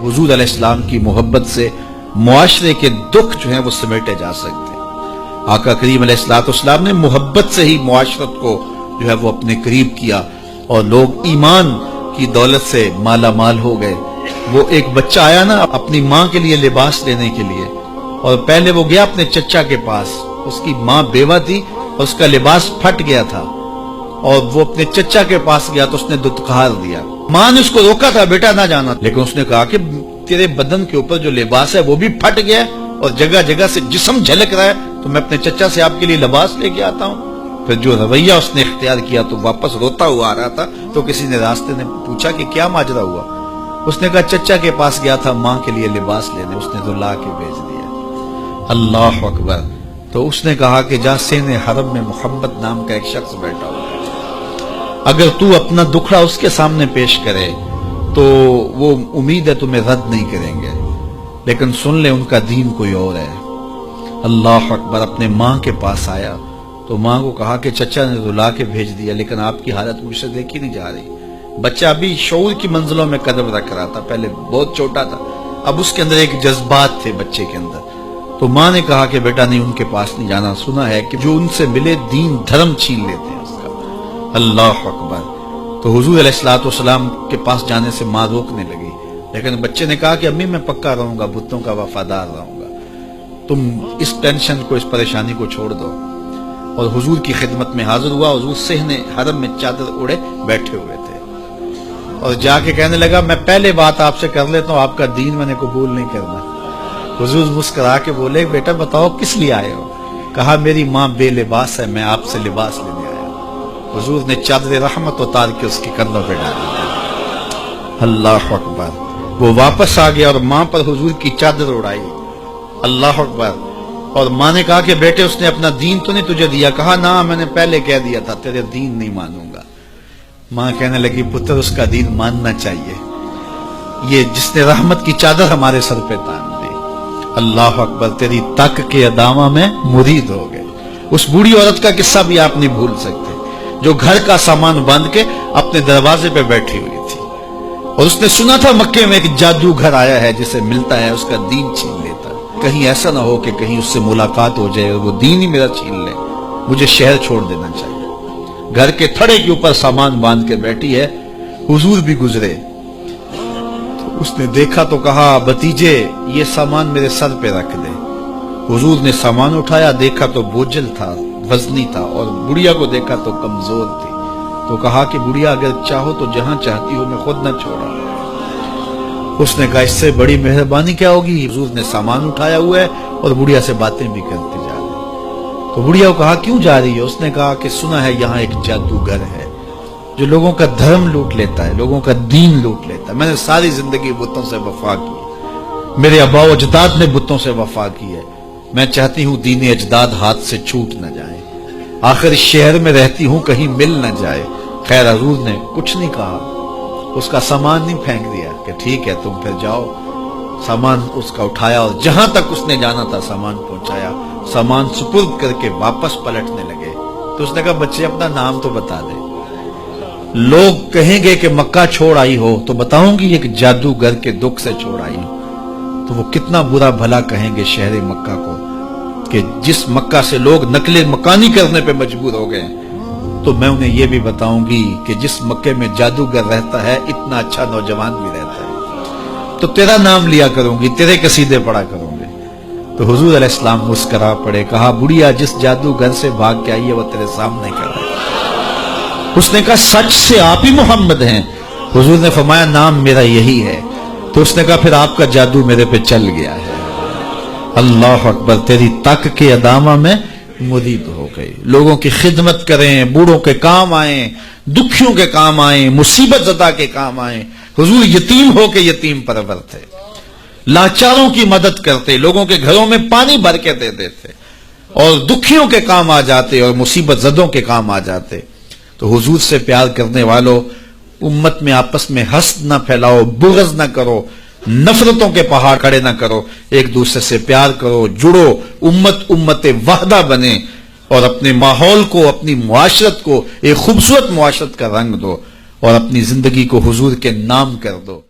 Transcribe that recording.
حضور علیہ السلام کی محبت سے معاشرے کے دکھ جو ہیں وہ سمیٹے جا سکتے ہیں۔ آقا کریم علیہ السلام نے محبت سے ہی معاشرت کو جو ہے وہ اپنے قریب کیا اور لوگ ایمان کی دولت سے مالا مال ہو گئے۔ وہ ایک بچہ آیا نا اپنی ماں کے لیے لباس لینے کے لیے، اور پہلے وہ گیا اپنے چچا کے پاس، اس کی ماں بیوہ تھی اور اس کا لباس پھٹ گیا تھا، اور وہ اپنے چچا کے پاس گیا تو اس نے دتکار دیا۔ ماں نے اس کو روکا تھا بیٹا نہ جانا، لیکن اس نے کہا کہ تیرے بدن کے اوپر جو لباس ہے وہ بھی پھٹ گیا اور جگہ جگہ سے جسم جھلک رہا ہے، تو میں اپنے چچا سے آپ کے لیے لباس لے کے آتا ہوں۔ پھر جو رویہ اس نے اختیار کیا تو واپس روتا ہوا آ رہا تھا، تو کسی نے راستے نے پوچھا کہ کیا ماجرا ہوا؟ اس نے کہا چچا کے پاس گیا تھا ماں کے لیے لباس لینے، اس نے تو لا کے بھیج دیا۔ اللہ اکبر۔ تو اس نے کہا کہ جا سینے حرم میں محمد نام کا ایک شخص بیٹھا ہوا ہے، اگر تو اپنا دکھڑا اس کے سامنے پیش کرے تو وہ امید ہے تمہیں رد نہیں کریں گے، لیکن سن لے ان کا دین کوئی اور ہے۔ اللہ اکبر۔ اپنے ماں کے پاس آیا تو ماں کو کہا کہ چچا نے تو لا کے بھیج دیا، لیکن آپ کی حالت مجھ سے دیکھی نہیں جا رہی۔ بچہ ابھی شعور کی منزلوں میں قدم رکھ رہا تھا، پہلے بہت چھوٹا تھا، اب اس کے اندر ایک جذبات تھے بچے کے اندر۔ تو ماں نے کہا کہ بیٹا نہیں ان کے پاس نہیں جانا، سنا ہے کہ جو ان سے ملے دین دھرم چھین لیتے ہیں اس کا۔ اللہ اکبر۔ تو حضور علیہ السلام کے پاس جانے سے ماں روکنے لگی، لیکن بچے نے کہا کہ امی میں پکا رہوں گا، بتوں کا وفادار رہوں گا، تم اس ٹینشن کو اس پریشانی کو چھوڑ دو۔ اور حضور کی خدمت میں حاضر ہوا۔ حضور صحن حرم میں چادر اڑے بیٹھے ہوئے تھے، اور جا کے کہنے لگا میں پہلے بات آپ سے کر لیتا ہوں، آپ کا دین میں نے قبول نہیں کرنا۔ حضور مسکرا کے بولے بیٹا بتاؤ کس لیے آئے ہو؟ کہا میری ماں بے لباس ہے، میں آپ سے لباس لینے آیا۔ حضور نے چادر رحمت اتار کے اس کے کندھوں پہ ڈال دیا۔ اللہ اکبر۔ وہ واپس آ گیا اور ماں پر حضور کی چادر اڑائی۔ اللہ اکبر۔ اور ماں نے کہا کہ بیٹے اس نے اپنا دین تو نہیں تجھے دیا؟ کہا نہ میں نے پہلے کہہ دیا تھا تیرے دین نہیں مانوں گا۔ ماں کہنے لگی پتر اس کا دین ماننا چاہیے، یہ جس نے رحمت کی چادر ہمارے سر پہ تان دی۔ اللہ اکبر۔ تیری تک کے ادامہ میں مرید ہو گئے۔ اس بوڑھی عورت کا قصہ بھی آپ نہیں بھول سکتے، جو گھر کا سامان باندھ کے اپنے دروازے پہ بیٹھی ہوئی تھی، اور اس نے سنا تھا مکے میں ایک جادوگر آیا ہے جسے ملتا ہے اس کا دین چھین لیتا ہے، کہیں ایسا نہ ہو کہ کہیں اس سے ملاقات ہو جائے اور وہ دین ہی میرا چھین لے، مجھے شہر چھوڑ دینا چاہیے۔ گھر کے تھڑے کے اوپر سامان باندھ کے بیٹھی ہے، حضور بھی گزرے، اس نے دیکھا تو کہا بھتیجے یہ سامان میرے سر پہ رکھ دے۔ حضور نے سامان اٹھایا، دیکھا تو بوجھل تھا، وزنی تھا، اور بڑھیا کو دیکھا تو کمزور تھی، تو کہا کہ بڑھیا اگر چاہو تو جہاں چاہتی ہو میں خود نہ چھوڑا۔ اس نے کہا اس سے بڑی مہربانی کیا ہوگی؟ حضور نے سامان اٹھایا ہوا ہے اور بڑھیا سے باتیں بھی کرتے جا رہے۔ تو بڑھیا کو کہا کیوں جا رہی ہے؟ اس نے کہا کہ سنا ہے یہاں ایک جادوگر ہے جو لوگوں کا دھرم لوٹ لیتا ہے، لوگوں کا دین لوٹ لیتا ہے۔ میں نے ساری زندگی بتوں سے وفا کی، میرے آباء و اجداد نے بتوں سے وفا کی ہے، میں چاہتی ہوں دین اجداد ہاتھ سے چھوٹ نہ جائے، آخر اس شہر میں رہتی ہوں کہیں مل نہ جائے۔ خیر حضور نے کچھ نہیں کہا، اس کا سامان نہیں پھینک دیا کہ ٹھیک ہے تم پھر جاؤ۔ سامان اس کا اٹھایا اور جہاں تک اس نے جانا تھا سامان پہنچایا، سامان سپرد کر کے واپس پلٹنے لگے۔ تو اس نے کہا بچے اپنا نام تو بتا دے، لوگ کہیں گے کہ مکہ چھوڑ آئی ہو تو بتاؤں گی ایک جادوگر کے دکھ سے چھوڑ آئی ہوں، تو وہ کتنا برا بھلا کہیں گے شہر مکہ کو کہ جس مکہ سے لوگ نقل مکانی کرنے پہ مجبور ہو گئے، تو میں انہیں یہ بھی بتاؤں گی کہ جس مکے میں جادوگر رہتا ہے اتنا اچھا نوجوان بھی رہتا ہے، تو تیرا نام لیا کروں گی، تیرے قصیدے پڑھا کروں گی۔ تو حضور علیہ السلام مسکرا پڑے، کہا بڑھیا جس جادوگر سے بھاگ کے آئی ہے وہ تیرے سامنے کھڑا ہے۔ اس نے کہا سچ سے آپ ہی محمد ہیں؟ حضور نے فرمایا نام میرا یہی ہے۔ تو اس نے کہا پھر آپ کا جادو میرے پہ چل گیا ہے۔ اللہ اکبر۔ تیری تک کے ادامہ میں مرید ہو گئی، لوگوں کی خدمت کریں، بوڑھوں کے کام آئیں، دکھیوں کے کام آئیں، مصیبت زدہ کے کام آئیں۔ حضور یتیم ہو کے یتیم پرور تھے، لاچاروں کی مدد کرتے، لوگوں کے گھروں میں پانی بھر کے دے دیتے، اور دکھیوں کے کام آ جاتے اور مصیبت زدوں کے کام آ جاتے۔ تو حضور سے پیار کرنے والوں، امت میں آپس میں حسد نہ پھیلاؤ، بغض نہ کرو، نفرتوں کے پہاڑ کھڑے نہ کرو، ایک دوسرے سے پیار کرو، جڑو، امت وحدہ بنے، اور اپنے ماحول کو، اپنی معاشرت کو ایک خوبصورت معاشرت کا رنگ دو، اور اپنی زندگی کو حضور کے نام کر دو۔